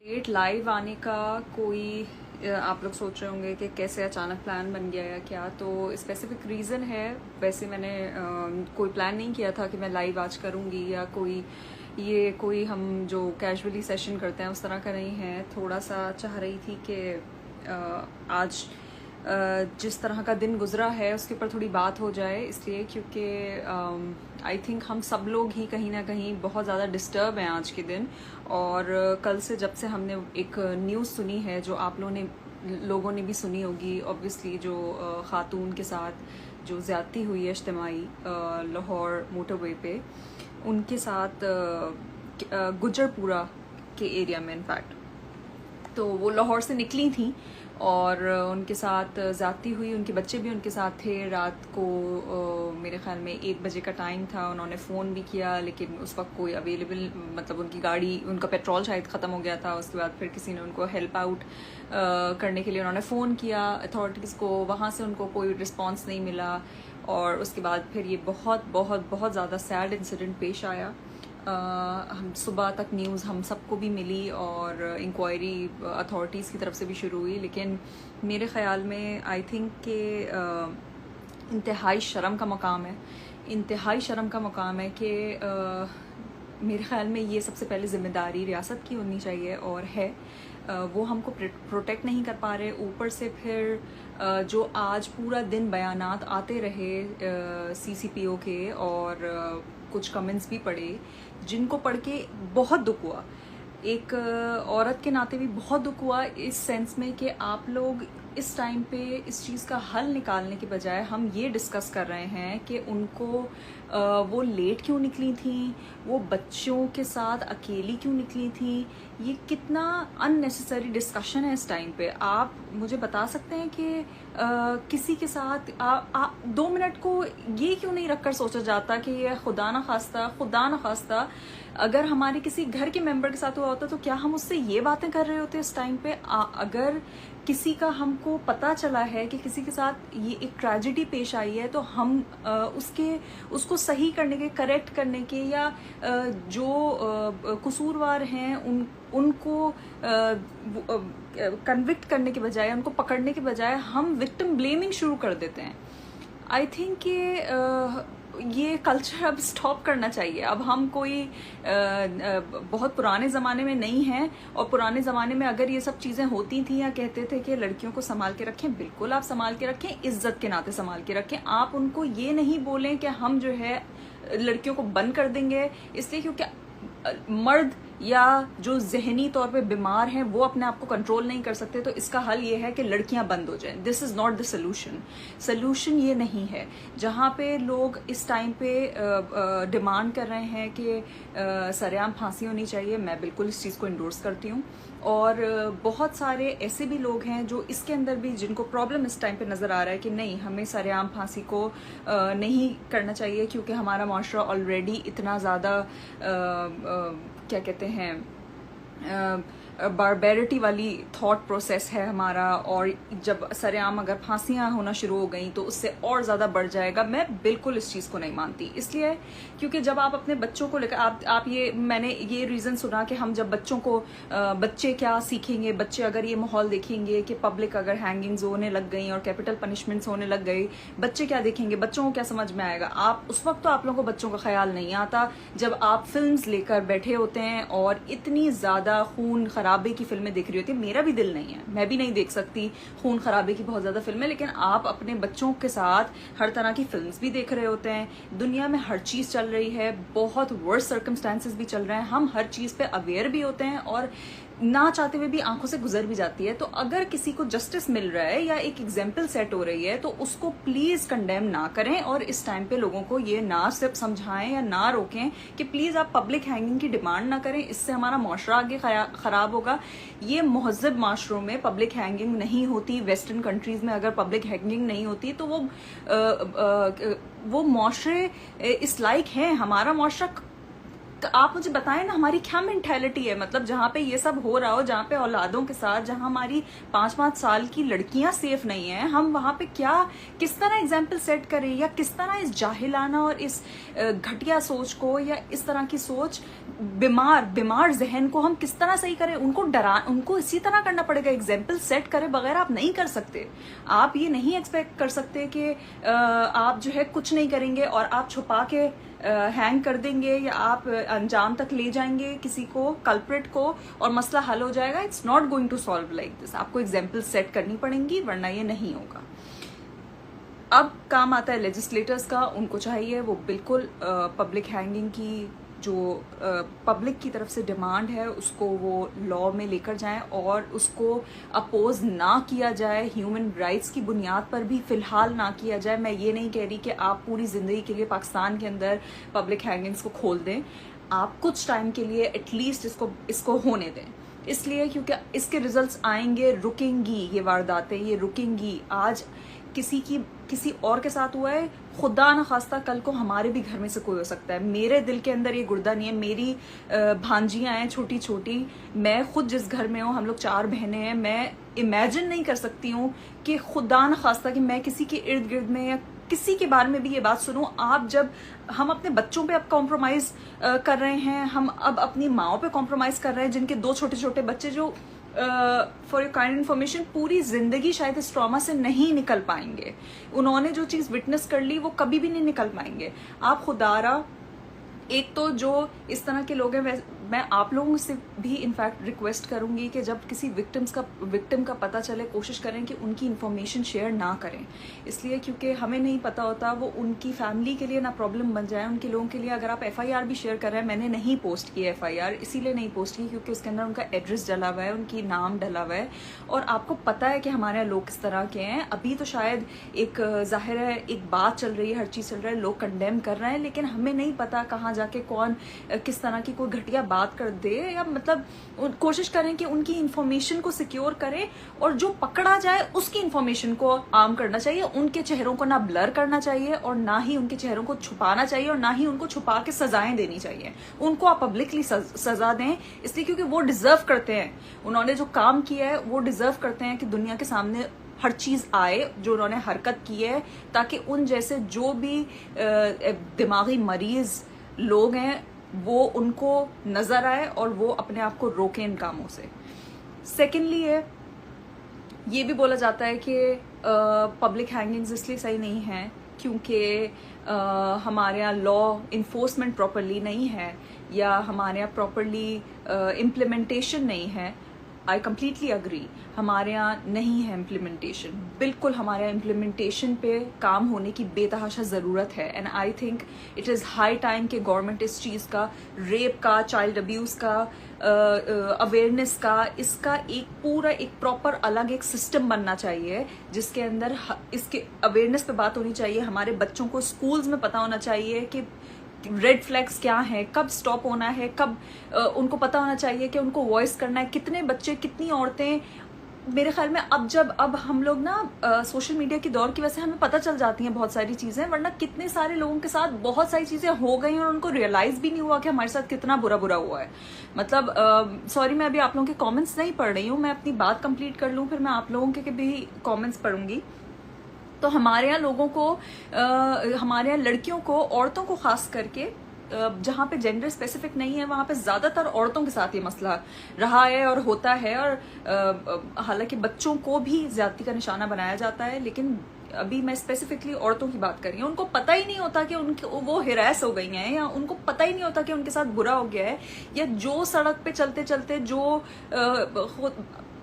Date live आने का कोई आप लोग सोच रहे होंगे कि कैसे अचानक प्लान बन गया या क्या। तो स्पेसिफिक रीज़न है। वैसे मैंने कोई प्लान नहीं किया था कि मैं लाइव आज करूँगी या कोई हम जो कैजुअली सेशन करते हैं उस तरह का नहीं है। थोड़ा सा चाह रही थी कि आज जिस तरह का दिन गुजरा है उसके ऊपर थोड़ी बात हो जाए, इसलिए क्योंकि आई थिंक हम सब लोग ही कहीं ना कहीं बहुत ज़्यादा डिस्टर्ब हैं आज के दिन। और कल से जब से हमने एक न्यूज़ सुनी है जो आप लोगों ने भी सुनी होगी ऑब्वियसली, जो खातून के साथ जो ज़्यादती हुई है इज्तिमाई लाहौर मोटरवे पे, उनके साथ गुजरपुरा के एरिया में इनफैक्ट। तो वो लाहौर से निकली थी और उनके साथ ज़्यादती हुई। उनके बच्चे भी उनके साथ थे। रात को मेरे ख्याल में 1 बजे का टाइम था। उन्होंने फ़ोन भी किया लेकिन उस वक्त कोई अवेलेबल, मतलब उनकी गाड़ी, उनका पेट्रोल शायद ख़त्म हो गया था। उसके बाद फिर किसी ने उनको हेल्प आउट करने के लिए उन्होंने फ़ोन किया अथॉरिटीज़ को। वहाँ से उनको कोई रिस्पॉन्स नहीं मिला और उसके बाद फिर ये बहुत बहुत बहुत ज़्यादा सैड इंसिडेंट पेश आया। हम सुबह तक न्यूज़ हम सबको भी मिली और इंक्वायरी अथॉरिटीज़ की तरफ से भी शुरू हुई, लेकिन मेरे ख़्याल में आई थिंक कि इंतहाई शर्म का मकाम है। इंतहाई शर्म का मकाम है कि मेरे ख़्याल में ये सबसे पहले ज़िम्मेदारी रियासत की होनी चाहिए और है। वो हमको प्रोटेक्ट नहीं कर पा रहे। ऊपर से फिर जो आज पूरा दिन बयानात आते रहे CCPO के और कुछ कमेंट्स भी पढ़े जिनको पढ़ के बहुत दुख हुआ। एक औरत के नाते भी बहुत दुख हुआ इस सेंस में कि आप लोग इस टाइम पे इस चीज़ का हल निकालने के बजाय हम ये डिस्कस कर रहे हैं कि उनको वो लेट क्यों निकली थी, वो बच्चों के साथ अकेली क्यों निकली थी। ये कितना अननेसेसरी डिस्कशन है इस टाइम पे। आप मुझे बता सकते हैं कि किसी के साथ 2 मिनट को ये क्यों नहीं रखकर सोचा जाता कि ये खुदा न खास्ता अगर हमारे किसी घर के मेंबर के साथ हुआ होता तो क्या हम उससे ये बातें कर रहे होते इस टाइम पे। अगर किसी का हमको पता चला है कि किसी के साथ ये एक ट्रेजेडी पेश आई है तो हम उसको सही करने के, करेक्ट करने के या जो कसूरवार हैं उनको कन्विक्ट करने के बजाय, उनको पकड़ने के बजाय हम विक्टिम ब्लेमिंग शुरू कर देते हैं। आई थिंक ये कल्चर अब स्टॉप करना चाहिए। अब हम कोई बहुत पुराने ज़माने में नहीं हैं। और पुराने ज़माने में अगर ये सब चीज़ें होती थी या कहते थे कि लड़कियों को संभाल के रखें, बिल्कुल आप संभाल के रखें, इज्जत के नाते संभाल के रखें। आप उनको ये नहीं बोलें कि हम जो है लड़कियों को बंद कर देंगे, इसलिए क्योंकि मर्द या जो जहनी तौर पे बीमार हैं वो अपने आप को कंट्रोल नहीं कर सकते। तो इसका हल ये है कि लड़कियां बंद हो जाएं। This is not the solution ये नहीं है। जहाँ पे लोग इस टाइम पे डिमांड कर रहे हैं कि सरेआम फांसी होनी चाहिए, मैं बिल्कुल इस चीज़ को इंडोर्स करती हूँ। और बहुत सारे ऐसे भी लोग हैं जो इसके अंदर भी, जिनको प्रॉब्लम इस टाइम पे नज़र आ रहा है कि नहीं, हमें सरेआम फांसी को नहीं करना चाहिए क्योंकि हमारा माशरा ऑलरेडी इतना ज़्यादा क्या कहते हैं बारबेरिटी वाली थॉट प्रोसेस है हमारा। और जब सरेआम अगर फांसियां होना शुरू हो गई तो उससे और ज़्यादा बढ़ जाएगा। मैं बिल्कुल इस चीज़ को नहीं मानती, इसलिए क्योंकि जब आप अपने बच्चों को लेकर आप मैंने ये रीज़न सुना कि हम जब बच्चों को बच्चे क्या सीखेंगे, बच्चे अगर ये माहौल देखेंगे कि पब्लिक अगर हैंगिंग्स होने लग गई और कैपिटल पनिशमेंट्स होने लग गई, बच्चे क्या देखेंगे, बच्चों को क्या समझ में आएगा। आप उस वक्त तो आप लोगों को बच्चों का ख्याल नहीं आता जब आप फिल्म्स लेकर बैठे होते हैं और इतनी ज़्यादा खून खराबे की फिल्में देख रही होती है। मेरा भी दिल नहीं है, मैं भी नहीं देख सकती खून खराबे की बहुत ज्यादा फिल्में, लेकिन आप अपने बच्चों के साथ हर तरह की फिल्म्स भी देख रहे होते हैं। दुनिया में हर चीज चल रही है, बहुत वर्स्ट सर्कमस्टेंसेस भी चल रहे हैं। हम हर चीज पे अवेयर भी होते हैं और ना चाहते हुए भी आंखों से गुजर भी जाती है। तो अगर किसी को जस्टिस मिल रहा है या एक एग्जाम्पल सेट हो रही है तो उसको प्लीज कंडेम ना करें और इस टाइम पे लोगों को ये ना सिर्फ समझाएं या ना रोकें कि प्लीज आप पब्लिक हैंगिंग की डिमांड ना करें, इससे हमारा माशरा आगे खराब होगा। ये महज़ब माशरों में पब्लिक हैंगिंग नहीं होती। वेस्टर्न कंट्रीज में अगर पब्लिक हैंगिंग नहीं होती तो वो माशरे इस लायक हैं। हमारा माशरा आप मुझे बताएं ना हमारी क्या मेंटेलिटी है, मतलब जहाँ पे ये सब हो रहा हो, जहाँ पे औलादों के साथ, जहाँ हमारी 5-5 साल की लड़कियां सेफ नहीं है, हम वहां पे क्या किस तरह एग्जाम्पल सेट करें, या किस तरह इस जाहिलाना और इस घटिया सोच को या इस तरह की सोच बीमार जहन को हम किस तरह सही करें। उनको इसी तरह करना पड़ेगा, एग्जाम्पल सेट करे बगैर आप नहीं कर सकते। आप ये नहीं एक्सपेक्ट कर सकते कि आप जो है कुछ नहीं करेंगे और आप छुपा के हैंग कर देंगे या आप अंजाम तक ले जाएंगे किसी को, कल्प्रिट को, और मसला हल हो जाएगा। It's not going to solve like this. आपको एग्जाम्पल सेट करनी पड़ेंगी, वरना ये नहीं होगा। अब काम आता है लेजिस्लेटर्स का। उनको चाहिए वो बिल्कुल पब्लिक हैंगिंग की जो पब्लिक की तरफ से डिमांड है उसको वो लॉ में लेकर जाएं और उसको अपोज ना किया जाए, ह्यूमन राइट्स की बुनियाद पर भी फिलहाल ना किया जाए। मैं ये नहीं कह रही कि आप पूरी जिंदगी के लिए पाकिस्तान के अंदर पब्लिक हैंगिंग्स को खोल दें, आप कुछ टाइम के लिए एटलीस्ट इसको होने दें। इसलिए क्योंकि इसके रिजल्ट्स आएंगे, रुकेंगी ये वारदातें, ये रुकेंगी। आज किसी और के साथ हुआ है, खुदा न खास्ता कल को हमारे भी घर में से कोई हो सकता है। मेरे दिल के अंदर ये गुर्दा नहीं है। मेरी भांजियां हैं छोटी छोटी, मैं खुद जिस घर में हूँ, हम लोग 4 बहनें हैं, मैं इमेजिन नहीं कर सकती हूँ कि खुदा न खास्ता कि मैं किसी के इर्द गिर्द में या किसी के बारे में भी ये बात सुनूं। आप जब हम अपने बच्चों पे अब कॉम्प्रोमाइज कर रहे हैं, हम अब अपनी माओ पे कॉम्प्रोमाइज कर रहे हैं, जिनके 2 छोटे छोटे बच्चे जो फॉर योर काइंड इन्फॉर्मेशन पूरी जिंदगी शायद इस ट्रॉमा से नहीं निकल पाएंगे। उन्होंने जो चीज विटनेस कर ली वो कभी भी नहीं निकल पाएंगे। आप खुदारा एक तो जो इस तरह के लोग हैं, मैं आप लोगों से भी इनफैक्ट रिक्वेस्ट करूंगी कि जब किसी विक्टिम का पता चले, कोशिश करें कि उनकी इन्फॉर्मेशन शेयर ना करें। इसलिए क्योंकि हमें नहीं पता होता वो उनकी फैमिली के लिए ना प्रॉब्लम बन जाए, उनके लोगों के लिए। अगर आप FIR भी शेयर कर रहे हैं, मैंने नहीं पोस्ट की FIR, इसीलिए नहीं पोस्ट की क्योंकि उसके अंदर उनका एड्रेस डला हुआ है, उनकी नाम डला हुआ है, और आपको पता है कि हमारे यहाँ लोग किस तरह के हैं। अभी तो शायद एक जाहिर है एक बात चल रही है, हर चीज चल रहा है, लोग कंडेम कर रहे हैं, लेकिन हमें नहीं पता कहाँ जाके कौन किस तरह की कोई घटिया बात कर दे, या मतलब कोशिश करें कि उनकी इंफॉर्मेशन को सिक्योर करें, और जो पकड़ा जाए उसकी इंफॉर्मेशन को आम करना चाहिए। उनके चेहरों को ना ब्लर करना चाहिए और ना ही उनके चेहरों को छुपाना चाहिए, और ना ही उनको छुपा के सजाएं देनी चाहिए। उनको आप पब्लिकली सजा दें, इसलिए क्योंकि वो डिजर्व करते हैं। उन्होंने जो काम किया है वो डिजर्व करते हैं कि दुनिया के सामने हर चीज आए जो उन्होंने हरकत की है, ताकि उन जैसे जो भी दिमागी मरीज लोग हैं वो उनको नजर आए और वो अपने आप को रोकें इन कामों से। सेकेंडली ये भी बोला जाता है कि पब्लिक हैंगिंग्स इसलिए सही नहीं है क्योंकि हमारे यहाँ लॉ इन्फोर्समेंट प्रॉपरली नहीं है, या हमारे यहाँ प्रॉपरली इम्प्लीमेंटेशन नहीं है। आई कम्प्लीटली अग्री, हमारे यहाँ नहीं है इम्प्लीमेंटेशन, बिल्कुल हमारे यहाँ इम्प्लीमेंटेशन पे काम होने की बेतहाशा ज़रूरत है। And I think it is high time कि गवर्नमेंट इस चीज़ का, रेप का, चाइल्ड अब्यूज़ का, अवेयरनेस का, इसका एक प्रॉपर अलग एक सिस्टम बनना चाहिए जिसके अंदर इसके अवेयरनेस पे बात होनी चाहिए। हमारे बच्चों को स्कूल्स में पता होना चाहिए कि रेड फ्लैग्स क्या है, कब स्टॉप होना है, कब उनको पता होना चाहिए कि उनको वॉइस करना है। कितने बच्चे, कितनी औरतें, मेरे ख्याल में अब हम लोग ना सोशल मीडिया की दौर की वजह से हमें पता चल जाती हैं बहुत सारी चीजें, वरना कितने सारे लोगों के साथ बहुत सारी चीजें हो गई और उनको रियलाइज भी नहीं हुआ कि हमारे साथ कितना बुरा हुआ है। मतलब सॉरी, मैं अभी आप लोगों के कमेंट्स नहीं पढ़ रही हूँ, मैं अपनी बात कंप्लीट कर लूँ, फिर मैं आप लोगों के भी कमेंट्स पढ़ूंगी। तो हमारे यहाँ लोगों को, हमारे यहाँ लड़कियों को, औरतों को खास करके, जहाँ पे जेंडर स्पेसिफिक नहीं है वहाँ पे ज्यादातर औरतों के साथ ये मसला रहा है और होता है। और हालांकि बच्चों को भी ज्यादती का निशाना बनाया जाता है, लेकिन अभी मैं स्पेसिफिकली औरतों की बात कर रही हूँ। उनको पता ही नहीं होता कि वो हिरास हो गई हैं, या उनको पता ही नहीं होता कि उनके साथ बुरा हो गया है, या जो सड़क पे चलते चलते जो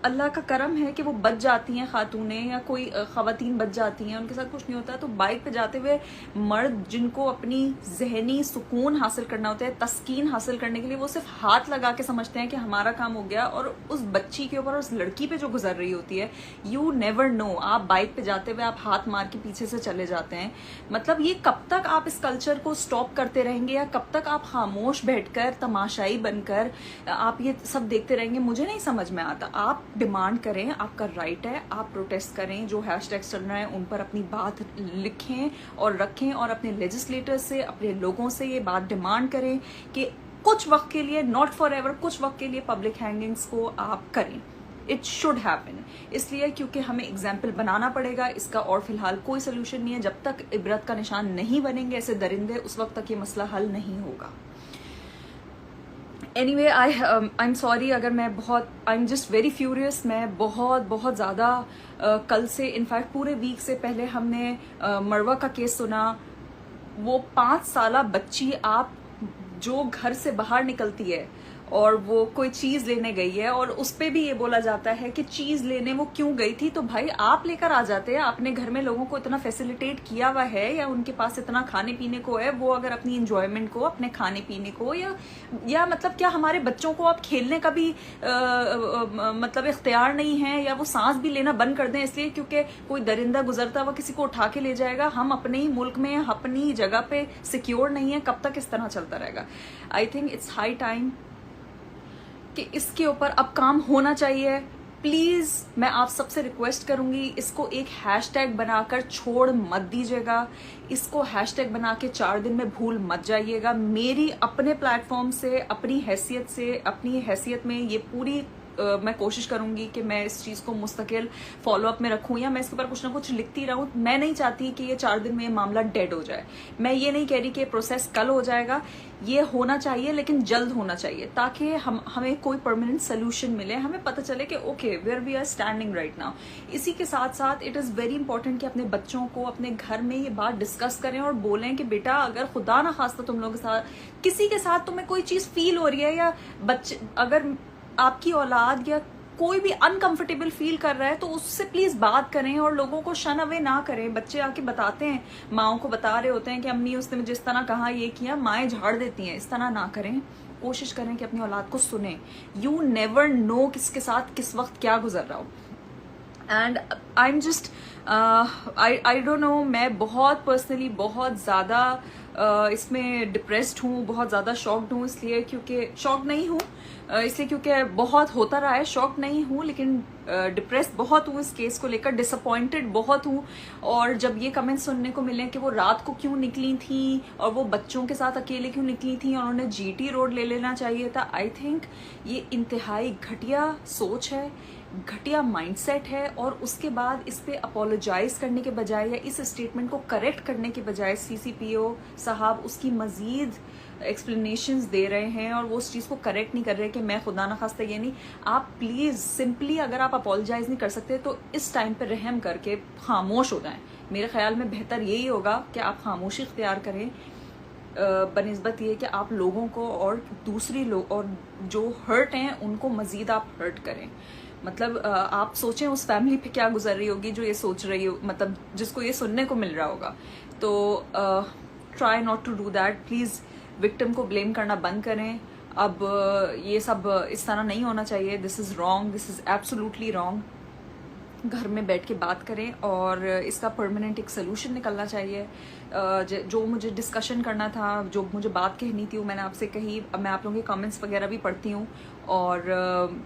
अल्लाह का करम है कि वो बच जाती हैं खातूनें, या कोई खवातीन बच जाती हैं, उनके साथ कुछ नहीं होता। तो बाइक पे जाते हुए मर्द जिनको अपनी जहनी सुकून हासिल करना होता है, तस्कीन हासिल करने के लिए, वो सिर्फ हाथ लगा के समझते हैं कि हमारा काम हो गया, और उस बच्ची के ऊपर, उस लड़की पे जो गुजर रही होती है, यू नेवर नो। आप बाइक पे जाते हुए आप हाथ मार के पीछे से चले जाते हैं। मतलब ये कब तक आप इस कल्चर को स्टॉप करते रहेंगे, या कब तक आप खामोश बैठकर तमाशाई बनकर आप ये सब देखते रहेंगे, मुझे नहीं समझ में आता। आप डिमांड करें, आपका राइट है, आप प्रोटेस्ट करें, जो हैशटैग्स चल रहे हैं उन पर अपनी बात लिखें और रखें, और अपने लेजिस्लेटर्स से, अपने लोगों से ये बात डिमांड करें कि कुछ वक्त के लिए, नॉट फॉर एवर, कुछ वक्त के लिए पब्लिक हैंगिंग्स को आप करें। इट शुड हैपन, इसलिए क्योंकि हमें एग्जाम्पल बनाना पड़ेगा इसका, और फिलहाल कोई सोल्यूशन नहीं है। जब तक इबरत का निशान नहीं बनेंगे ऐसे दरिंदे, उस वक्त तक ये मसला हल नहीं होगा। एनीवे, आई एम सॉरी अगर मैं बहुत, आई एम जस्ट वेरी फ्यूरियस। मैं बहुत ज़्यादा कल से, इनफैक्ट पूरे वीक से पहले हमने मरवा का केस सुना। वो 5 साला बच्ची, आप जो घर से बाहर निकलती है और वो कोई चीज लेने गई है, और उस पे भी ये बोला जाता है कि चीज लेने वो क्यों गई थी, तो भाई आप लेकर आ जाते हैं। आपने घर में लोगों को इतना फैसिलिटेट किया हुआ है, या उनके पास इतना खाने पीने को है, वो अगर अपनी इंजॉयमेंट को, अपने खाने पीने को, या मतलब क्या हमारे बच्चों को आप खेलने का भी मतलब इख्तियार नहीं है, या वो सांस भी लेना बंद कर दें इसलिए क्योंकि कोई दरिंदा गुजरता हुआ किसी को उठा के ले जाएगा। हम अपने ही मुल्क में, अपनी जगह पे सिक्योर नहीं है, कब तक इस तरह चलता रहेगा? I think it's high time कि इसके ऊपर अब काम होना चाहिए। प्लीज मैं आप सबसे रिक्वेस्ट करूंगी, इसको एक हैशटैग बनाकर छोड़ मत दीजिएगा। इसको हैशटैग बना के 4 दिन में भूल मत जाइएगा। मेरी अपने प्लेटफॉर्म से, अपनी हैसियत में ये पूरी मैं कोशिश करूंगी कि मैं इस चीज को मुस्तकिल फॉलोअप में रखूं, या मैं इसके ऊपर कुछ ना कुछ लिखती रहूं। मैं नहीं चाहती कि ये 4 दिन में ये मामला डेड हो जाए। मैं ये नहीं कह रही कि प्रोसेस कल हो जाएगा, ये होना चाहिए लेकिन जल्द होना चाहिए, ताकि हमें कोई परमानेंट सोल्यूशन मिले, हमें पता चले कि okay where we are standing right now. इसी के साथ साथ इट इज वेरी इंपॉर्टेंट कि अपने बच्चों को अपने घर में ये बात डिस्कस करें और बोलें कि बेटा, अगर खुदा ना खास्ता तुम लोगों के साथ, किसी के साथ तुम्हें कोई चीज फील हो रही है, या बच्चे, अगर आपकी औलाद या कोई भी अनकंफर्टेबल फील कर रहा है, तो उससे प्लीज बात करें और लोगों को शन अवे ना करें। बच्चे आके बताते हैं, माओ को बता रहे होते हैं कि अम्मी उसने जिस तरह कहा ये किया, माएँ झाड़ देती हैं। इस तरह ना करें, कोशिश करें कि अपनी औलाद को सुने। यू नेवर नो किसके साथ किस वक्त क्या गुजर रहा हो। And I am just I don't know, मैं बहुत पर्सनली बहुत ज़्यादा इसमें डिप्रेस्ड हूँ, बहुत ज़्यादा शॉक्ड हूँ। इसलिए क्योंकि शॉक्ड नहीं हूँ, इसलिए क्योंकि बहुत होता रहा है। शॉक्ड नहीं हूँ लेकिन डिप्रेस्ड बहुत हूँ इस केस को लेकर, डिसअपॉइंटेड बहुत हूँ। और जब ये कमेंट्स सुनने को मिले कि वो रात को क्यों निकली थी और वो बच्चों के साथ अकेले क्यों निकली थी और उन्हें जीटी रोड ले लेना चाहिए था, आई थिंक ये इंतहाई घटिया सोच है, घटिया माइंडसेट है। और उसके बाद इस पे अपोलोजाइज करने के बजाय या इस स्टेटमेंट को करेक्ट करने के बजाय सीसीपीओ साहब उसकी मजीद एक्सप्लेनेशंस दे रहे हैं और वो उस चीज़ को करेक्ट नहीं कर रहे कि मैं खुदा ना खास्ता ये नहीं। आप प्लीज़ सिंपली, अगर आप अपोलोजाइज नहीं कर सकते तो इस टाइम पे रहम करके खामोश हो जाएं। मेरे ख्याल में बेहतर यही होगा कि आप खामोशी इख्तियार करें, बनिस्बत ये कि आप लोगों को और दूसरी लोग और जो हर्ट हैं उनको मजीद आप हर्ट करें। मतलब आप सोचें उस फैमिली पे क्या गुजर रही होगी जो ये सोच रही हो, मतलब जिसको ये सुनने को मिल रहा होगा। तो try not to do that please. Victim को ब्लेम करना बंद करें। अब ये सब इस तरह नहीं होना चाहिए। This is wrong, this is absolutely wrong. घर में बैठ के बात करें और इसका परमानेंट एक सोल्यूशन निकलना चाहिए। जो मुझे डिस्कशन करना था, जो मुझे बात कहनी थी, वो मैंने आपसे कही। मैं आप लोगों के कमेंट्स वगैरह भी पढ़ती हूँ और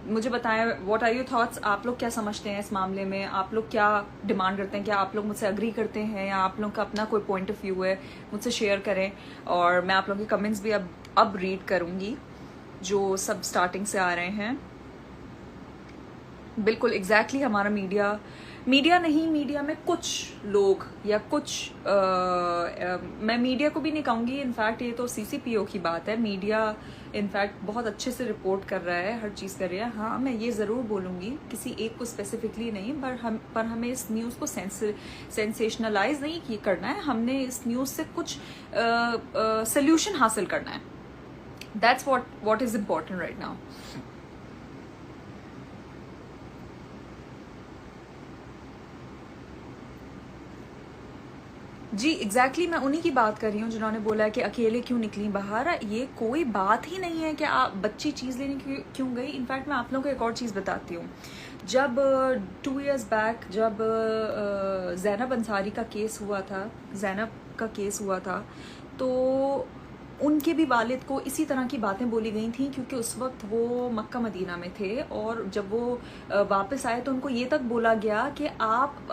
मुझे बताएं व्हाट आर योर थॉट्स। आप लोग क्या समझते हैं इस मामले में? आप लोग क्या डिमांड करते हैं? क्या आप लोग मुझसे अग्री करते हैं या आप लोगों का अपना कोई पॉइंट ऑफ व्यू है? मुझसे शेयर करें। और मैं आप लोगों के कमेंट्स भी अब रीड करूँगी जो सब स्टार्टिंग से आ रहे हैं। बिल्कुल एग्जैक्टली हमारा मीडिया नहीं, मीडिया में कुछ लोग या कुछ मैं मीडिया को भी नहीं कहूँगी, इनफैक्ट ये तो सीसीपीओ की बात है। मीडिया इनफैक्ट बहुत अच्छे से रिपोर्ट कर रहा है, हर चीज़ कर रहा है। हाँ, मैं ये ज़रूर बोलूँगी, किसी एक को स्पेसिफिकली नहीं, पर हमें इस न्यूज़ को सेंसेशनलाइज नहीं करना है। हमने इस न्यूज़ से कुछ सोल्यूशन हासिल करना है। That's what is important right now. जी एग्जैक्टली मैं उन्हीं की बात कर रही हूँ जिन्होंने बोला कि अकेले क्यों निकली बाहर। ये कोई बात ही नहीं है कि आप बच्ची चीज़ लेने क्यों गई। इनफैक्ट मैं आप लोगों को एक और चीज़ बताती हूँ। जब 2 years बैक जब ज़ैनब अंसारी का केस हुआ था, तो उनके भी वालिद को इसी तरह की बातें बोली गई थी, क्योंकि उस वक्त वो मक्का मदीना में थे और जब वो वापस आए तो उनको ये तक बोला गया कि आप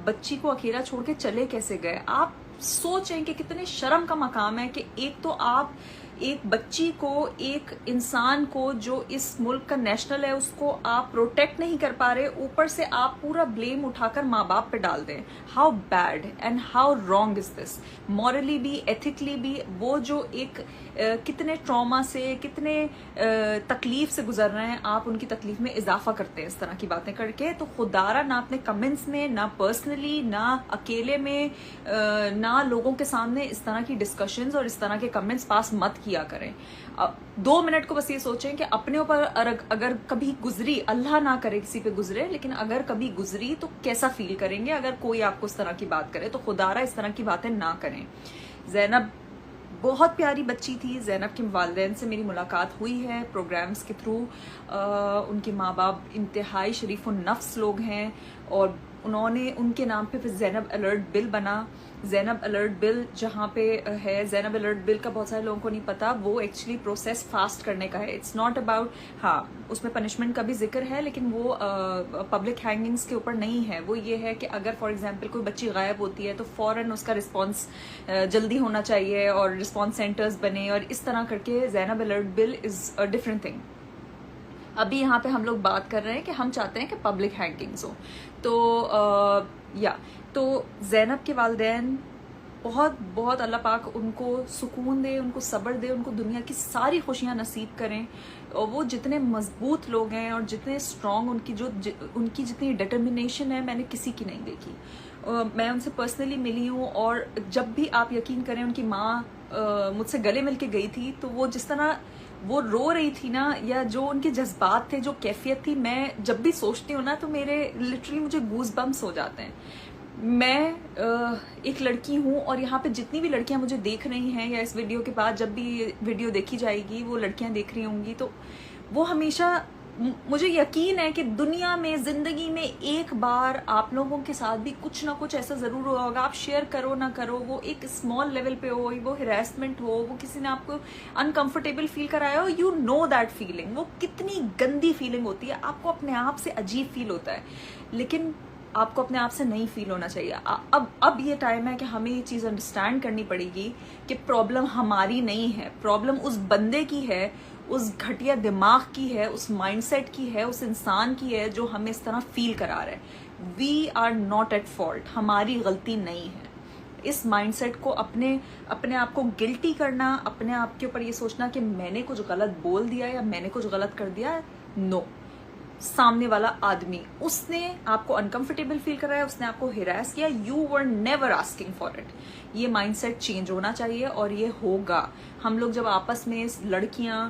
बच्ची को अकेला छोड़ के चले कैसे गए। आप सोचें कि कितने शर्म का मकाम है कि एक तो आप एक बच्ची को, एक इंसान को जो इस मुल्क का नेशनल है, उसको आप प्रोटेक्ट नहीं कर पा रहे, ऊपर से आप पूरा ब्लेम उठाकर माँ बाप पे डाल दें। How bad and how wrong is this, morally भी, एथिकली भी। वो जो एक कितने ट्रॉमा से, कितने तकलीफ से गुजर रहे हैं, आप उनकी तकलीफ में इजाफा करते हैं इस तरह की बातें करके। तो खुदारा ना अपने कमेंट्स में, ना पर्सनली, ना अकेले में, ना लोगों के सामने इस तरह की डिस्कशंस और इस तरह के कमेंट्स पास मत किया करें। अब 2 मिनट को बस ये सोचें कि अपने ऊपर अगर कभी गुजरी, अल्लाह ना करे किसी पे गुजरे, लेकिन अगर कभी गुजरी तो कैसा फील करेंगे अगर कोई आपको इस तरह की बात करे। तो खुदारा इस तरह की बातें ना करें। ज़ैनब बहुत प्यारी बच्ची थी। ज़ैनब के वालिदैन से मेरी मुलाकात हुई है प्रोग्राम्स के थ्रू। उनके माँ बाप इंतहाई शरीफ नफ्स लोग हैं और उन्होंने, उनके नाम पे फिर ज़ैनब अलर्ट बिल बना। ज़ैनब अलर्ट बिल जहाँ पे है, ज़ैनब अलर्ट बिल का बहुत सारे लोगों को नहीं पता, वो एक्चुअली प्रोसेस फास्ट करने का है। इट्स नॉट अबाउट, हाँ उसमें पनिशमेंट का भी जिक्र है, लेकिन वो पब्लिक हैंगिंग्स के ऊपर नहीं है। वो ये है कि अगर फॉर एग्जांपल कोई बच्ची गायब होती है तो फौरन उसका रिस्पॉन्स जल्दी होना चाहिए और रिस्पॉन्स सेंटर्स बने, और इस तरह करके Zainab alert bill is a different thing. अभी यहाँ पे हम लोग बात कर रहे हैं कि हम चाहते हैं कि पब्लिक हैंगिंग्स हो। तो ज़ैनब के वालिदैन बहुत बहुत अल्लाह पाक उनको सुकून दे, उनको सब्र दे, उनको दुनिया की सारी खुशियाँ नसीब करें। और वो जितने मजबूत लोग हैं और जितने स्ट्रॉन्ग, उनकी जितनी डिटर्मिनेशन है, मैंने किसी की नहीं देखी। मैं उनसे पर्सनली मिली हूँ, और जब भी आप यकीन करें, उनकी माँ मुझसे गले मिल के गई थी, तो वो जिस तरह वो रो रही थी ना, या जो उनके जज्बात थे, जो कैफियत थी, मैं जब भी सोचती हूँ ना तो मेरे लिटरली मुझे गूज बम्स हो जाते हैं। मैं एक लड़की हूँ, और यहाँ पे जितनी भी लड़कियां मुझे देख रही हैं, या इस वीडियो के बाद जब भी वीडियो देखी जाएगी वो लड़कियां देख रही होंगी, तो वो हमेशा, मुझे यकीन है कि दुनिया में, जिंदगी में एक बार आप लोगों के साथ भी कुछ ना कुछ ऐसा जरूर हुआ होगा। आप शेयर करो ना करो, वो एक स्मॉल लेवल पे हो, वो हिरासमेंट हो, वो किसी ने आपको अनकंफर्टेबल फील कराया हो, यू नो दैट फीलिंग। वो कितनी गंदी फीलिंग होती है, आपको अपने आप से अजीब फील होता है, लेकिन आपको अपने आप से नहीं फील होना चाहिए। अब ये टाइम है कि हमें ये चीज़ अंडरस्टैंड करनी पड़ेगी कि प्रॉब्लम हमारी नहीं है, प्रॉब्लम उस बंदे की है, उस घटिया दिमाग की है, उस माइंडसेट की है, उस इंसान की है जो हमें इस तरह फील करा रहा है। We are not at fault, हमारी गलती नहीं है। इस माइंडसेट को अपने आप को गिल्टी करना, अपने आप के ऊपर ये सोचना कि मैंने कुछ गलत बोल दिया या मैंने कुछ गलत कर दिया, नो। सामने वाला आदमी, उसने आपको अनकंफर्टेबल फील कराया, उसने आपको हिरास किया, you were never asking for it. ये माइंडसेट चेंज होना चाहिए, और ये होगा। हम लोग जब आपस में, लड़कियां,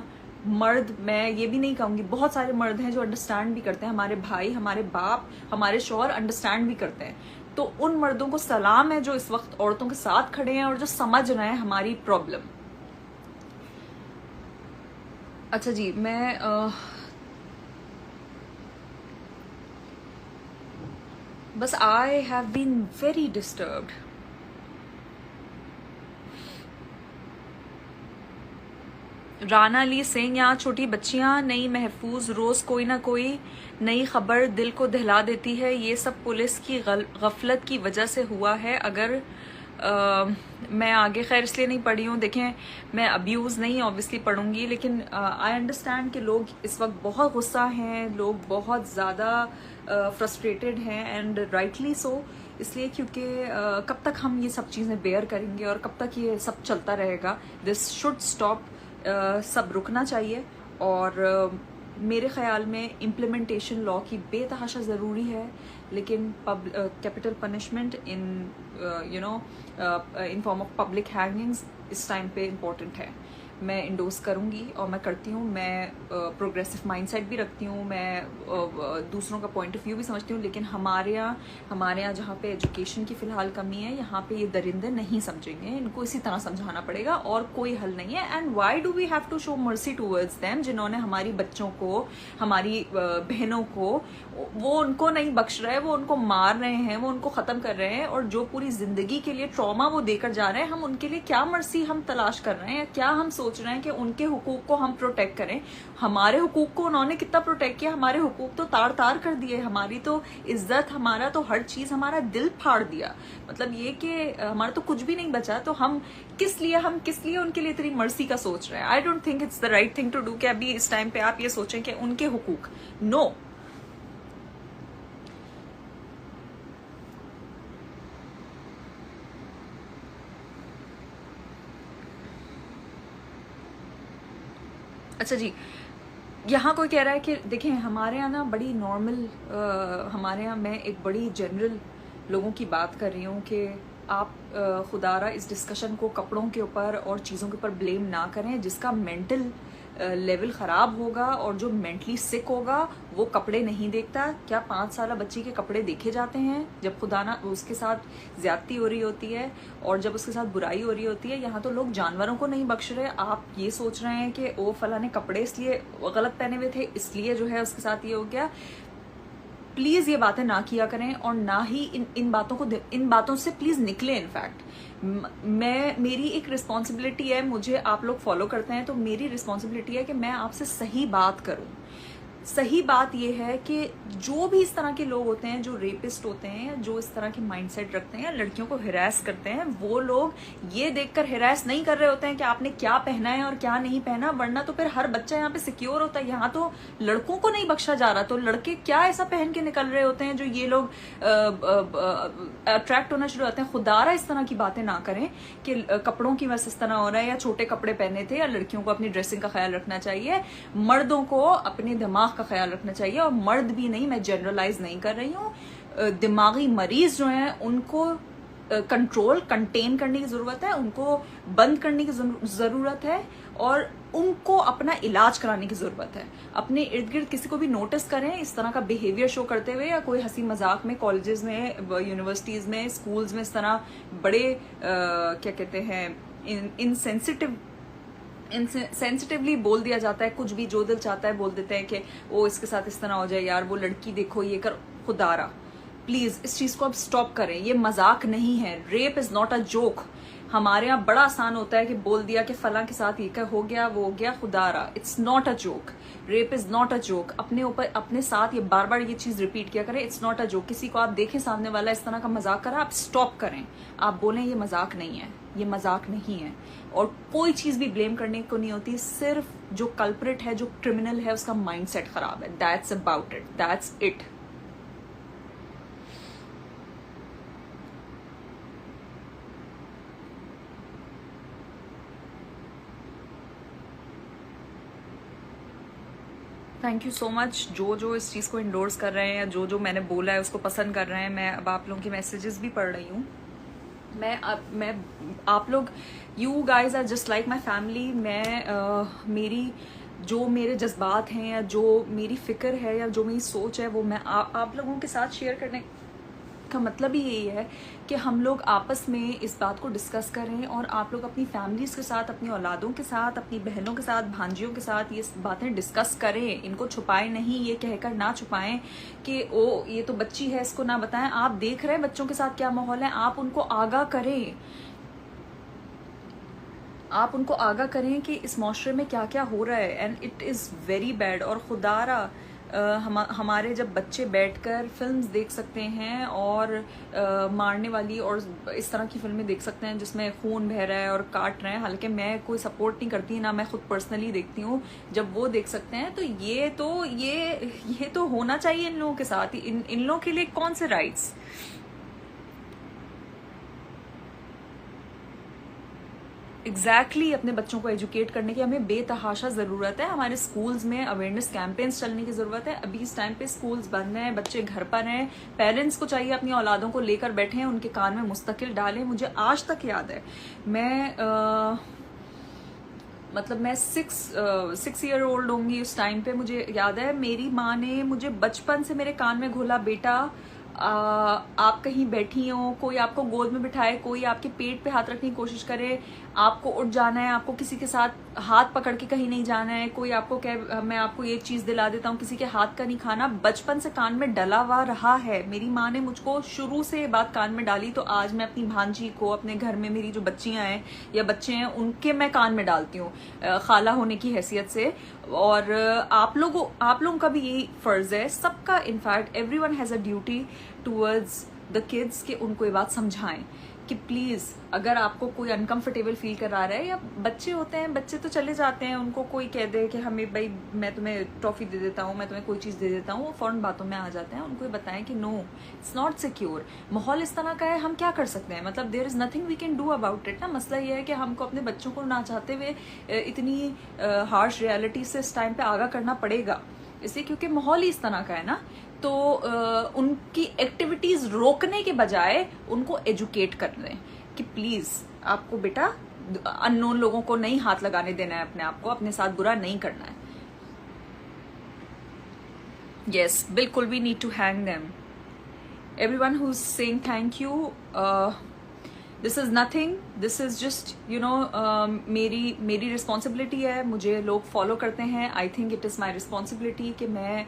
मर्द, मैं ये भी नहीं कहूंगी, बहुत सारे मर्द हैं जो अंडरस्टैंड भी करते हैं, हमारे भाई, हमारे बाप, हमारे शौहर अंडरस्टैंड भी करते हैं। तो उन मर्दों को सलाम है जो इस वक्त औरतों के साथ खड़े हैं और जो समझ रहे हैं हमारी प्रॉब्लम। अच्छा जी, मैं बस I have been very disturbed. Rana Ali Singh, यहाँ छोटी बच्चियां नहीं महफूज, रोज कोई ना कोई नई खबर दिल को दहला देती है। ये सब पुलिस की गफलत की वजह से हुआ है। अगर मैं आगे, खैर इसलिए नहीं पढ़ी हूँ, देखें मैं अब्यूज़ नहीं ऑब्वियसली पढ़ूंगी, लेकिन आई अंडरस्टैंड कि लोग इस वक्त बहुत गुस्सा हैं, लोग बहुत ज़्यादा फ्रस्ट्रेटेड हैं, एंड राइटली सो। इसलिए क्योंकि कब तक हम ये सब चीज़ें बेयर करेंगे और कब तक ये सब चलता रहेगा। दिस शुड स्टॉप, सब रुकना चाहिए। और मेरे ख्याल में इम्प्लीमेंटेशन लॉ की बेतहाशा ज़रूरी है, लेकिन capital punishment in in form of public hangings इस टाइम पे इम्पोर्टेंट है। मैं इंडोर्स करूंगी और मैं करती हूँ। मैं प्रोग्रेसिव माइंडसेट भी रखती हूँ, मैं दूसरों का पॉइंट ऑफ व्यू भी समझती हूँ, लेकिन हमारे यहाँ जहाँ पे एजुकेशन की फ़िलहाल कमी है, यहाँ पे ये दरिंदे नहीं समझेंगे, इनको इसी तरह समझाना पड़ेगा और कोई हल नहीं है। And why do we have to show mercy towards them, जिन्होंने हमारी बच्चों को, हमारी बहनों को, वो उनको नहीं बख्श रहे, वो उनको मार रहे हैं, वो उनको ख़त्म कर रहे हैं, और जो पूरी ज़िंदगी के लिए ट्रॉमा वो देकर जा रहे हैं, हम उनके लिए क्या मर्सी हम तलाश कर रहे हैं, क्या हम सोच रहे हैं कि उनके हुकूक को हम प्रोटेक्ट करें। हमारे हुकूक को उन्होंने कितना प्रोटेक्ट किया, हमारे हुकूक तो तार तार कर दिए, हमारी तो इज्जत, हमारा तो हर चीज, हमारा दिल फाड़ दिया। मतलब ये कि हमारा तो कुछ भी नहीं बचा, तो हम किस लिए उनके लिए इतनी मर्सी का सोच रहे हैं। I don't think it's the right thing to do कि अभी इस टाइम पे आप ये सोचें कि उनके हुकूक, नो। अच्छा जी, यहाँ कोई कह रहा है कि देखें हमारे यहाँ ना बड़ी नॉर्मल, हमारे यहाँ मैं एक बड़ी जनरल लोगों की बात कर रही हूँ कि आप खुदारा इस डिस्कशन को कपड़ों के ऊपर और चीज़ों के ऊपर ब्लेम ना करें। जिसका मेंटल लेवल ख़राब होगा और जो मेंटली सिक होगा वो कपड़े नहीं देखता। क्या 5 साल बच्ची के कपड़े देखे जाते हैं जब खुदा ना उसके साथ ज्यादती हो रही होती है और जब उसके साथ बुराई हो रही होती है? यहाँ तो लोग जानवरों को नहीं बख्श रहे। आप ये सोच रहे हैं कि ओ फला ने कपड़े इसलिए गलत पहने हुए थे इसलिए जो है उसके साथ ये हो गया। प्लीज ये बातें ना किया करें और ना ही इन बातों से प्लीज निकले। इनफैक्ट मेरी एक रिस्पॉन्सिबिलिटी है, मुझे आप लोग फॉलो करते हैं तो मेरी रिस्पॉन्सिबिलिटी है कि मैं आपसे सही बात करूं। सही बात यह है कि जो भी इस तरह के लोग होते हैं, जो रेपिस्ट होते हैं, जो इस तरह की माइंडसेट रखते हैं, लड़कियों को हिरास करते हैं, वो लोग ये देखकर हिरास नहीं कर रहे होते हैं कि आपने क्या पहना है और क्या नहीं पहना, वरना तो फिर हर बच्चा यहाँ पे सिक्योर होता है। यहाँ तो लड़कों को नहीं बख्शा जा रहा, तो लड़के क्या ऐसा पहन के निकल रहे होते हैं जो ये लोग अट्रैक्ट होना शुरू होते हैं। खुदारा इस तरह की बातें ना करें कि कपड़ों की वजह से इस तरह हो रहा है या छोटे कपड़े पहने थे, या लड़कियों को अपनी ड्रेसिंग का ख्याल रखना चाहिए, मर्दों को अपने दिमाग का ख्याल रखना चाहिए। और मर्द भी नहीं, मैं जनरलाइज नहीं कर रही हूँ, दिमागी मरीज जो हैं उनको कंट्रोल कंटेन करने की जरूरत है, उनको बंद करने की जरूरत है और उनको अपना इलाज कराने की जरूरत है। अपने इर्द गिर्द किसी को भी नोटिस करें इस तरह का बिहेवियर शो करते हुए, या कोई हंसी मजाक में कॉलेजेस में, यूनिवर्सिटीज में, स्कूल्स में इस तरह बड़े क्या कहते हैं सेंसिटिवली बोल दिया जाता है, कुछ भी जो दिल चाहता है बोल देते हैं कि वो इसके साथ इस तरह हो जाए, यार वो लड़की देखो ये कर। खुदारा प्लीज इस चीज को अब स्टॉप करें, ये मजाक नहीं है। Rape is not a joke. हमारे यहाँ बड़ा आसान होता है कि बोल दिया कि फला के साथ ये हो गया वो हो गया। खुदारा it's not a joke, rape is not a joke. अपने ऊपर अपने साथ ये बार बार ये चीज रिपीट किया करें, इट्स नॉट अ जोक। किसी को आप देखें सामने वाला इस तरह का मजाक कर रहा है, आप स्टॉप करें, आप बोलें ये मजाक नहीं है, ये मजाक नहीं है। और कोई चीज भी ब्लेम करने को नहीं होती, सिर्फ जो कल्प्रिट है, जो क्रिमिनल है, उसका माइंडसेट खराब है। That's about it, that's it. Thank you so much जो इस चीज़ को इंडोर्स कर रहे हैं, जो मैंने बोला है उसको पसंद कर रहे हैं। मैं अब आप लोगों के मैसेजेस भी पढ़ रही हूँ। मैं आप लोग, you guys are just like my family. मेरी जो मेरे जज्बात हैं या जो मेरी फिक्र है या जो मेरी सोच है वो मैं आप लोगों के साथ शेयर करने का मतलब ही यही है कि हम लोग आपस में इस बात को डिस्कस करें और आप लोग अपनी फैमिलीज के साथ, अपनी औलादों के साथ, अपनी बहनों के साथ, भांजियों के साथ ये बातें डिस्कस करें। इनको छुपाएं नहीं, ये कहकर ना छुपाएं कि ओ ये तो बच्ची है इसको ना बताएं। आप देख रहे हैं बच्चों के साथ क्या माहौल है, आप उनको आगाह करें, आप उनको आगाह करें कि इस माशरे में क्या क्या हो रहा है and it is very bad. और खुदारा हमारे जब बच्चे बैठकर फिल्म्स देख सकते हैं और मारने वाली और इस तरह की फिल्में देख सकते हैं जिसमें खून बह रहा है और काट रहे हैं, हालांकि मैं कोई सपोर्ट नहीं करती, ना मैं खुद पर्सनली देखती हूँ, जब वो देख सकते हैं तो ये तो होना चाहिए इन लोगों के साथ। इन लोगों के लिए कौन से राइट्स? एग्जैक्टली अपने बच्चों को एजुकेट करने की हमें बेतहाशा ज़रूरत है। हमारे स्कूल्स में अवेयरनेस कैंपेन्स चलने की ज़रूरत है। अभी इस टाइम पे स्कूल्स बंद हैं, बच्चे घर पर हैं, पेरेंट्स को चाहिए अपनी औलादों को लेकर बैठे हैं, उनके कान में मुस्तकिल डालें। मुझे आज तक याद है, मैं 6 ईयर ओल्ड होंगी उस टाइम पे, मुझे याद है मेरी माँ ने मुझे बचपन से मेरे कान में घोला, बेटा आप कहीं बैठी हो, कोई आपको गोद में बिठाए, कोई आपके पेट पे हाथ रखने की कोशिश करे, आपको उठ जाना है, आपको किसी के साथ हाथ पकड़ के कहीं नहीं जाना है, कोई आपको कहे मैं आपको ये चीज दिला देता हूँ, किसी के हाथ का नहीं खाना, बचपन से कान में डला हुआ रहा है। मेरी माँ ने मुझको शुरू से ये बात कान में डाली, तो आज मैं अपनी भांजी को, अपने घर में मेरी जो बच्चियां हैं या बच्चे हैं, उनके मैं कान में डालती हूँ खाला होने की हैसियत से। और आप लोगों का भी यही फर्ज है, सबका, in fact everyone has a duty towards the kids, कि उनको ये बात समझाएं कि प्लीज अगर आपको कोई अनकंफर्टेबल फील करा रहा है, या बच्चे होते हैं, बच्चे तो चले जाते हैं, उनको कोई कह दे कि हमें भाई मैं तुम्हें टॉफी दे देता हूँ, मैं तुम्हें कोई चीज दे देता हूँ, वो फौरन बातों में आ जाते हैं। उनको ये बताएं कि नो, इट्स नॉट सिक्योर, माहौल इस तरह का है, हम क्या कर सकते हैं, मतलब there is nothing we can do about it ना। मसला ये है कि हमको अपने बच्चों को ना चाहते हुए इतनी हार्श रियलिटी से इस टाइम पे आगाह करना पड़ेगा, इसलिए क्योंकि माहौल ही इस तरह का है ना। तो उनकी एक्टिविटीज रोकने के बजाय उनको एजुकेट कर दें कि प्लीज आपको बेटा अननोन लोगों को नहीं हाथ लगाने देना है, अपने आप को अपने साथ बुरा नहीं करना है। यस, बिल्कुल, we need to hang them. Everyone who is saying thank you, this is nothing, this is just मेरी रिस्पॉन्सिबिलिटी है। मुझे लोग फॉलो करते हैं, I think it is my responsibility कि मैं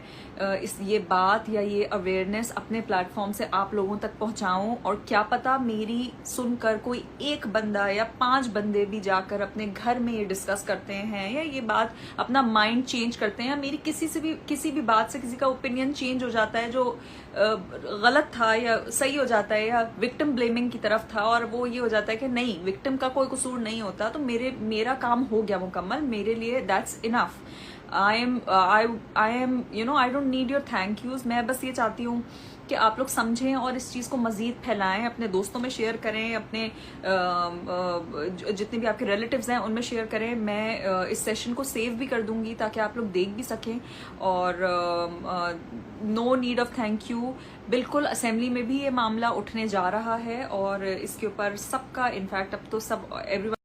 ये बात या ये अवेयरनेस अपने प्लेटफॉर्म से आप लोगों तक पहुंचाऊं। और क्या पता मेरी सुनकर कोई एक बंदा या 5 बंदे भी जाकर अपने घर में ये डिस्कस करते हैं, या ये बात अपना माइंड चेंज करते हैं, या मेरी किसी भी बात से किसी का ओपिनियन चेंज हो जाता है, जो गलत था या सही हो जाता है, या विक्टिम ब्लेमिंग की तरफ था और वो ये हो जाता है कि नहीं, विक्टिम का कोई कसूर नहीं होता, तो मेरा काम हो गया मुकम्मल, मेरे लिए that's enough. I am I don't need your thank use. मैं बस ये चाहती हूँ कि आप लोग समझें और इस चीज को मजीद फैलाएं, अपने दोस्तों में शेयर करें, अपने जितने भी आपके रिलेटिव्स हैं उनमें शेयर करें। मैं इस सेशन को सेव भी कर दूंगी ताकि आप लोग देख भी सकें। और no need of thank you. बिल्कुल असेंबली में भी ये मामला उठने जा रहा है और इसके ऊपर सबका, इनफैक्ट अब तो सब एवरीवन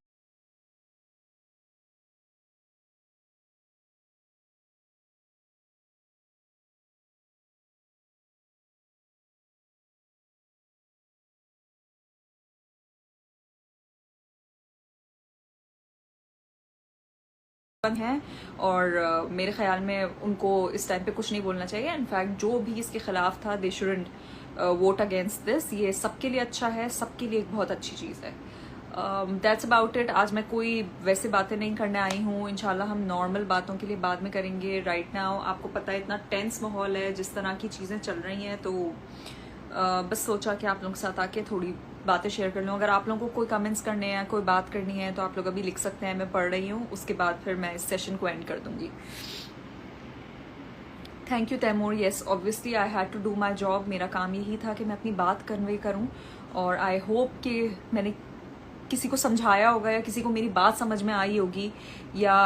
हैं। और मेरे ख्याल में उनको इस टाइम पे कुछ नहीं बोलना चाहिए। इनफैक्ट जो भी इसके खिलाफ था, दे शुडंट वोट अगेंस्ट दिस। ये सबके लिए अच्छा है, सबके लिए एक बहुत अच्छी चीज़ है। That's about it. आज मैं कोई वैसे बातें नहीं करने आई हूँ, इंशाल्लाह हम नॉर्मल बातों के लिए बाद में करेंगे। राइट नाउ आपको पता है इतना टेंस माहौल है, जिस तरह की चीज़ें चल रही हैं, तो बस सोचा कि आप लोगों के साथ आके थोड़ी बातें शेयर कर लूँ। अगर आप लोगों को कोई कमेंट्स करने हैं, कोई बात करनी है, तो आप लोग अभी लिख सकते हैं, मैं पढ़ रही हूँ, उसके बाद फिर मैं इस सेशन को एंड कर दूंगी। Thank you Taimur. Yes, obviously I had to do my job. मेरा काम यही था कि मैं अपनी बात कन्वे करूँ, और आई होप कि मैंने किसी को समझाया होगा, या किसी को मेरी बात समझ में आई होगी, या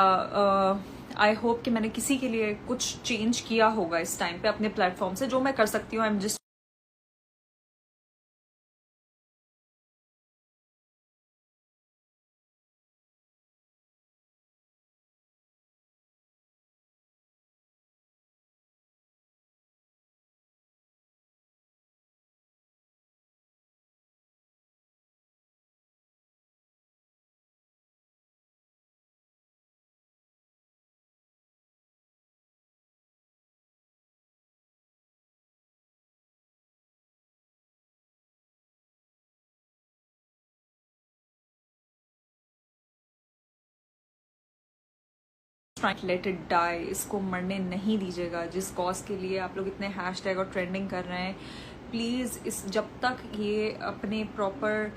आई होप कि मैंने किसी के लिए कुछ चेंज किया होगा इस टाइम पे अपने प्लेटफॉर्म से। जो मैं कर सकती हूँ, I am just let it die. इसको मरने नहीं दीजिएगा। जिस कॉज के लिए आप लोग इतने हैशटैग और ट्रेंडिंग कर रहे हैं, प्लीज़ इस जब तक ये अपने प्रॉपर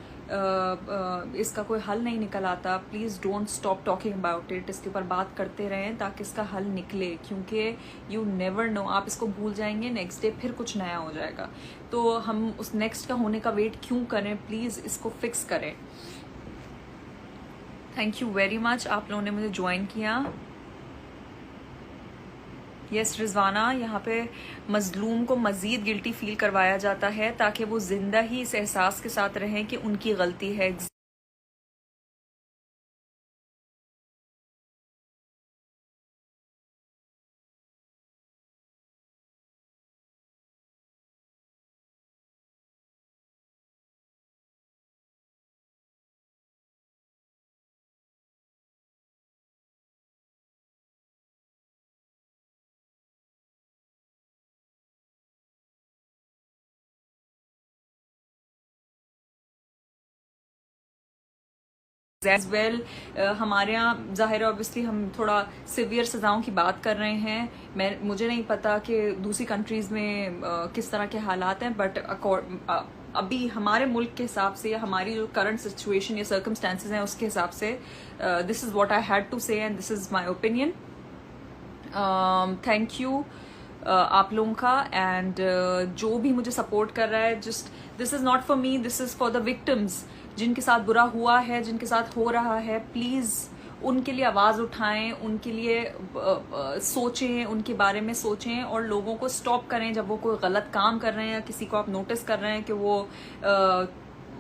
इसका कोई हल नहीं निकल आता, please don't stop talking about it. इसके ऊपर बात करते रहें ताकि इसका हल निकले, क्योंकि यू नेवर नो, आप इसको भूल जाएंगे, नेक्स्ट डे फिर कुछ नया हो जाएगा। तो हम उस नेक्स्ट का होने का वेट क्यों करें, प्लीज़ इसको फिक्स करें। थैंक यू वेरी मच, आप लोगों ने मुझे ज्वाइन किया। यस रिजवाना, यहाँ पे मजलूम को मजीद गिल्टी फील करवाया जाता है ताकि वो जिंदा ही इस एहसास के साथ रहें कि उनकी गलती है। एज वेल हमारे यहाँ ज़ाहिर है ऑब्वियसली हम थोड़ा सिवियर सज़ाओं की बात कर रहे हैं। मुझे नहीं पता कि दूसरी कंट्रीज़ में किस तरह के हालात हैं, बट अभी हमारे मुल्क के हिसाब से या हमारी जो करंट सिचुएशन या सर्कमस्टेंसेस हैं उसके हिसाब से this is what I had to say and this is my opinion. Thank you आप लोगों का, एंड जो भी मुझे सपोर्ट कर रहा है, just this is not for me, this is for the victims जिनके साथ बुरा हुआ है, जिनके साथ हो रहा है। प्लीज़ उनके लिए आवाज़ उठाएं, उनके लिए सोचें, उनके बारे में सोचें और लोगों को स्टॉप करें जब वो कोई गलत काम कर रहे हैं या किसी को आप नोटिस कर रहे हैं कि वो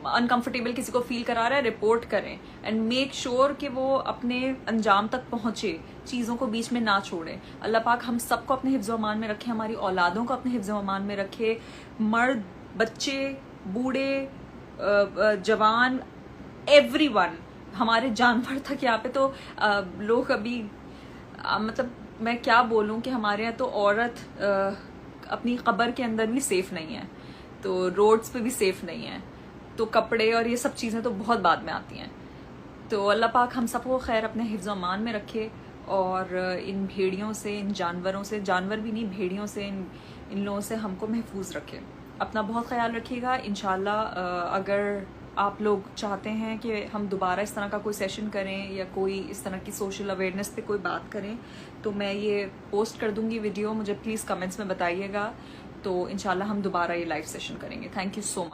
अनकंफर्टेबल किसी को फील करा रहा है, रिपोर्ट करें एंड मेक श्योर कि वो अपने अंजाम तक पहुंचे, चीज़ों को बीच में ना छोड़ें। अल्लाह पाक हम सबको अपने हिफ्ज़ अमान में रखे, हमारी औलादों को अपने हिफ्ज़ अमान में रखे, मर्द, बच्चे, बूढ़े, जवान, एवरीवन, हमारे जानवर तक। यहाँ पे तो लोग अभी मतलब मैं क्या बोलूँ कि हमारे यहाँ तो औरत अपनी कब्र के अंदर भी सेफ नहीं है, तो रोड्स पे भी सेफ नहीं है, तो कपड़े और ये सब चीज़ें तो बहुत बाद में आती हैं। तो अल्लाह पाक हम सबको खैर अपने हिफ्ज़ अमान में रखे और इन भेड़ियों से, इन जानवरों से, जानवर भी नहीं भेड़ियों से, इन लोगों से हमको महफूज रखे। अपना बहुत ख्याल रखिएगा। इंशाल्लाह अगर आप लोग चाहते हैं कि हम दोबारा इस तरह का कोई सेशन करें या कोई इस तरह की सोशल अवेयरनेस पे कोई बात करें तो मैं ये पोस्ट कर दूंगी वीडियो, मुझे प्लीज़ कमेंट्स में बताइएगा। तो इंशाल्लाह हम दोबारा ये लाइव सेशन करेंगे। Thank you so much.